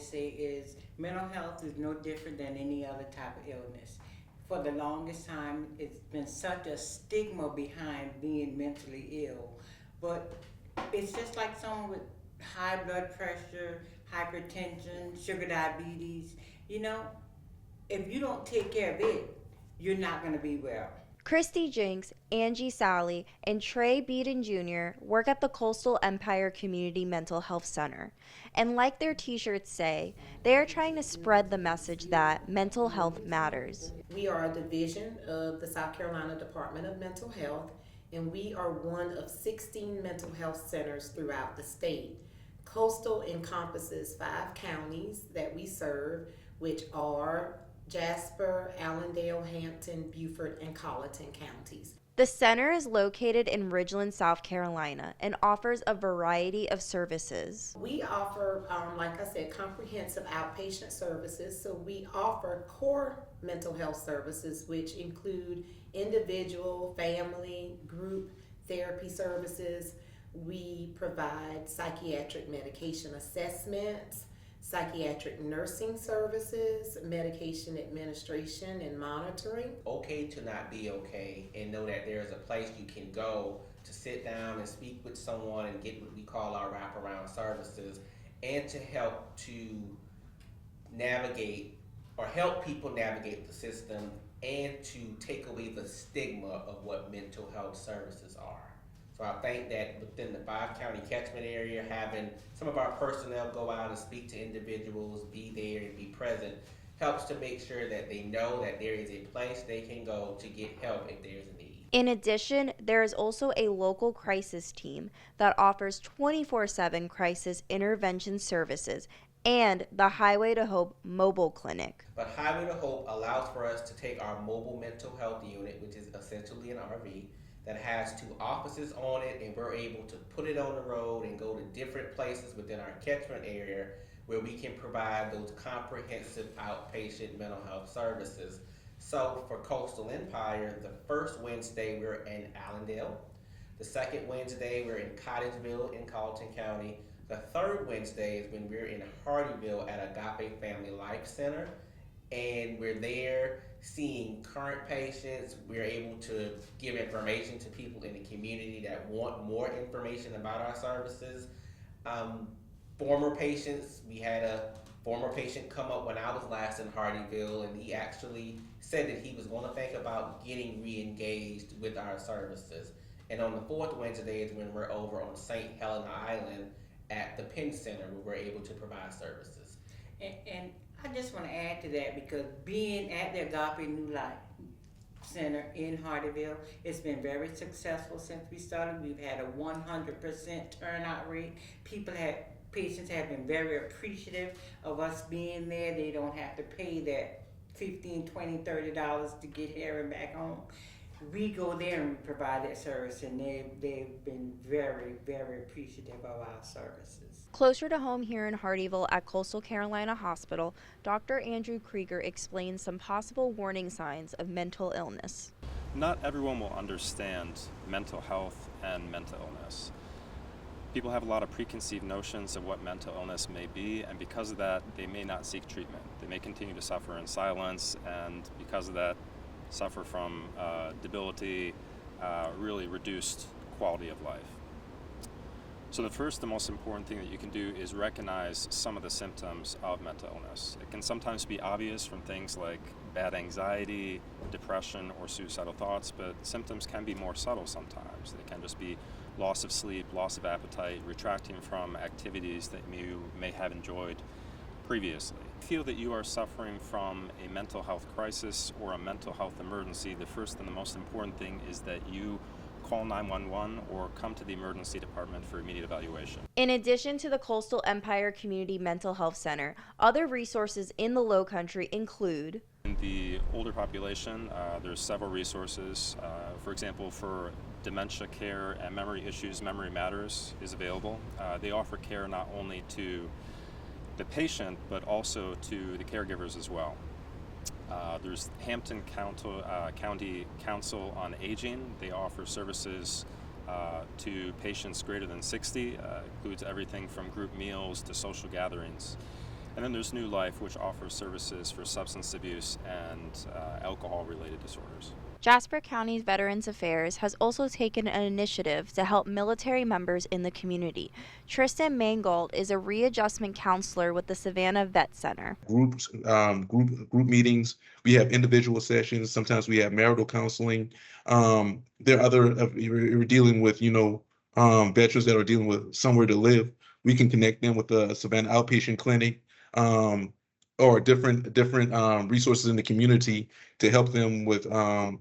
always say is mental health is no different than any other type of illness. For the longest time, it's been such a stigma behind being mentally ill. But it's just like someone with high blood pressure, hypertension, sugar diabetes. You know, if you don't take care of it, you're not going to be well. Christy Jinks, Angie Sally, and Trey Beaton Jr. work at the Coastal Empire Community Mental Health Center. And like their t-shirts say, they are trying to spread the message that mental health matters. We are a division of the South Carolina Department of Mental Health, and we are one of 16 mental health centers throughout the state. Coastal encompasses 5 counties that we serve, which are Jasper, Allendale, Hampton, Beaufort, and Colleton counties. The center is located in Ridgeland, South Carolina, and offers a variety of services. We offer, like I said, comprehensive outpatient services. So we offer core mental health services, which include individual, family, group therapy services. We provide psychiatric medication assessments, psychiatric nursing services, medication administration and monitoring. Okay to not be okay, and know that there's a place you can go to sit down and speak with someone and get what we call our wraparound services, and to help to navigate or help people navigate the system, and to take away the stigma of what mental health services are. So I think that within the 5-county catchment area, having some of our personnel go out and speak to individuals, be there and be present, helps to make sure that they know that there is a place they can go to get help if there's a need. In addition, there is also a local crisis team that offers 24/7 crisis intervention services and the Highway to Hope mobile clinic. But Highway to Hope allows for us to take our mobile mental health unit, which is essentially an RV, that has 2 offices on it, and we're able to put it on the road and go to different places within our catchment area where we can provide those comprehensive outpatient mental health services. So for Coastal Empire, the first Wednesday we're in Allendale. The second Wednesday we're in Cottageville in Colleton County. The third Wednesday is when we're in Hardeeville at Agape Family Life Center, and we're there seeing current patients. We're able to give information to people in the community that want more information about our services. Former patients, we had a former patient come up when I was last in Hardeeville, and he actually said that he was going to think about getting re-engaged with our services. And on the 4th Wednesday is when we're over on St. Helena Island at the Penn Center, where we're able to provide services. And I just want to add to that, because being at the Agape New Life Center in Hardeeville, it's been very successful since we started. We've had a 100% turnout rate. Patients have been very appreciative of us being there. They don't have to pay that $15, $20, $30 to get here and back home. We go there and we provide that service, and they've been very, very appreciative of our services. Closer to home here in Hardeeville at Coastal Carolina Hospital, Dr. Andrew Krieger explains some possible warning signs of mental illness. Not everyone will understand mental health and mental illness. People have a lot of preconceived notions of what mental illness may be, and because of that, they may not seek treatment. They may continue to suffer in silence, and because of that, suffer from debility, really reduced quality of life. So the most important thing that you can do is recognize some of the symptoms of mental illness. It can sometimes be obvious from things like bad anxiety, depression, or suicidal thoughts, but symptoms can be more subtle sometimes. They can just be loss of sleep, loss of appetite, retracting from activities that you may have enjoyed previously. If you feel that you are suffering from a mental health crisis or a mental health emergency, the first and the most important thing is that you call 911 or come to the emergency department for immediate evaluation. In addition to the Coastal Empire Community Mental Health Center, other resources in the Lowcountry include in the older population, there's several resources. For example, for dementia care and memory issues, Memory Matters is available. They offer care not only to the patient, but also to the caregivers as well. There's Hampton County Council on Aging. They offer services to patients greater than 60, includes everything from group meals to social gatherings. And then there's New Life, which offers services for substance abuse and alcohol-related disorders. Jasper County's Veterans Affairs has also taken an initiative to help military members in the community. Tristan Mangold is a readjustment counselor with the Savannah Vet Center. Group meetings. We have individual sessions. Sometimes we have marital counseling. There are other. We're dealing with veterans that are dealing with somewhere to live. We can connect them with the Savannah Outpatient Clinic. Or different resources in the community to help them with a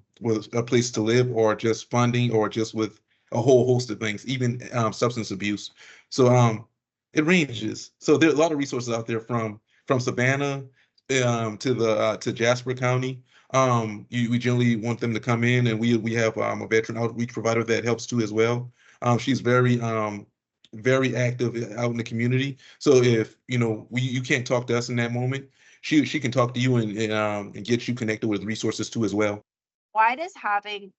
place to live, or just funding, or just with a whole host of things, even substance abuse. So it ranges. So there are a lot of resources out there from Savannah to Jasper County. We generally want them to come in, and we have a veteran outreach provider that helps too as well. She's very active out in the community. So if you can't talk to us in that moment, she can talk to you and get you connected with resources too as well. Why does having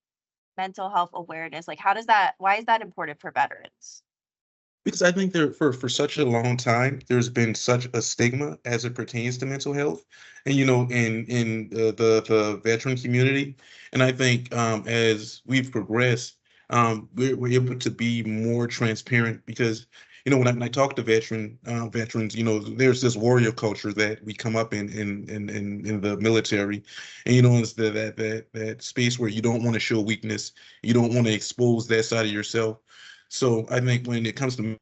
mental health awareness, why is that important for veterans? Because I think there for such a long time there's been such a stigma as it pertains to mental health, and in the veteran community, and I think as we've progressed, we're able to be more transparent, because when I talk to veterans, there's this warrior culture that we come up in the military, and it's that space where you don't want to show weakness, you don't want to expose that side of yourself. So I think when it comes to mental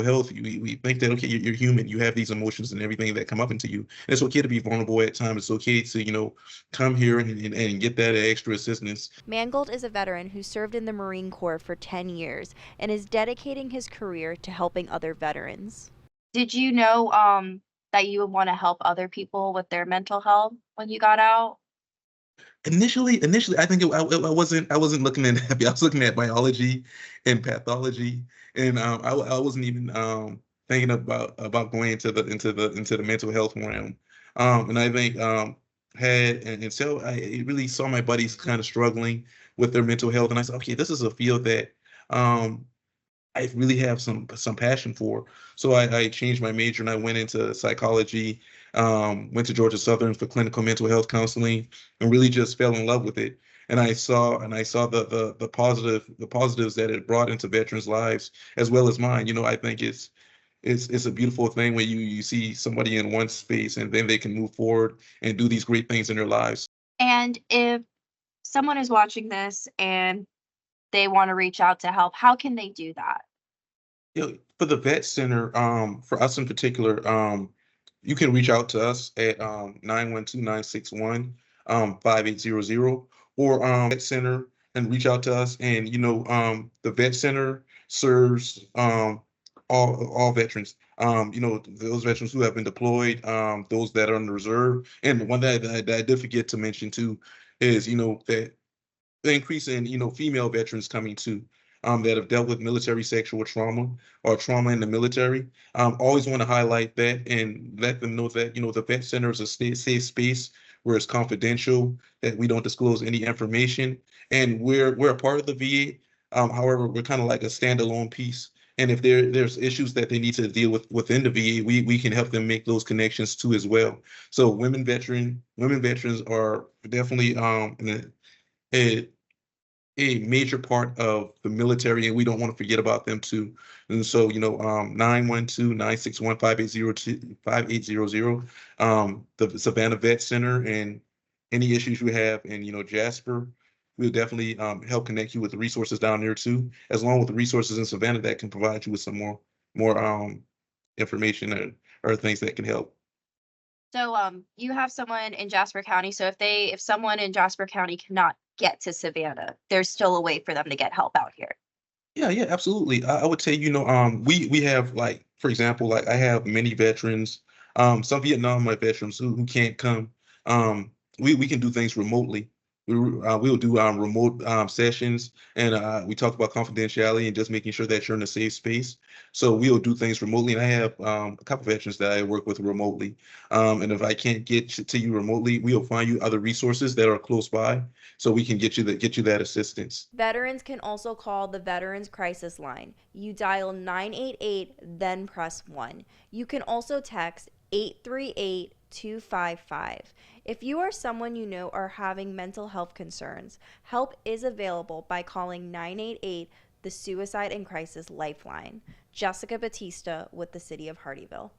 health, we think that, okay, you're human, you have these emotions and everything that come up into you. And it's okay to be vulnerable at times. It's okay to, come here and get that extra assistance. Mangold is a veteran who served in the Marine Corps for 10 years and is dedicating his career to helping other veterans. Did you know that you would want to help other people with their mental health when you got out? Initially, I think I wasn't looking at that. I was looking at biology and pathology, and I wasn't even thinking about going into the mental health realm. And I think so I really saw my buddies kind of struggling with their mental health, and I said, okay, this is a field that um, I really have some passion for. So I changed my major and I went into psychology, went to Georgia Southern for clinical mental health counseling, and really just fell in love with it. And I saw the positives that it brought into veterans' lives as well as mine. I think it's a beautiful thing when you see somebody in one space and then they can move forward and do these great things in their lives. And if someone is watching this and they want to reach out to help, how can they do that? For the vet center, for us in particular, you can reach out to us at 912-961 5800, or vet center, and reach out to us. And the vet center serves all veterans. Those veterans who have been deployed, those that are on the reserve. And one that I did forget to mention too is that the increase in female veterans coming too, that have dealt with military sexual trauma or trauma in the military. Always want to highlight that and let them know that the vet center is a safe space where it's confidential, that we don't disclose any information, and we're a part of the VA. However, we're kind of like a standalone piece. And if there's issues that they need to deal with within the VA, we can help them make those connections too as well. So women veterans are definitely a major part of the military, and we don't want to forget about them too. And so, 912-961-5800, the Savannah Vet Center, and any issues you have in, Jasper, we'll definitely help connect you with the resources down there too, as long with the resources in Savannah that can provide you with some more information or things that can help. So you have someone in Jasper County. So if someone in Jasper County cannot get to Savannah, there's still a way for them to get help out here. Yeah, absolutely. I would say, we have, like, for example, like I have many veterans, some Vietnam veterans who can't come. We can do things remotely. We'll do remote sessions, and we talk about confidentiality and just making sure that you're in a safe space. So we'll do things remotely, and I have a couple veterans that I work with remotely. And if I can't get to you remotely, we'll find you other resources that are close by, so we can get you that assistance. Veterans can also call the Veterans Crisis Line. You dial 988, then press 1. You can also text 838-255. If you or someone you know are having mental health concerns, help is available by calling 988, the Suicide and Crisis Lifeline. Jessica Batista with the City of Hardeeville.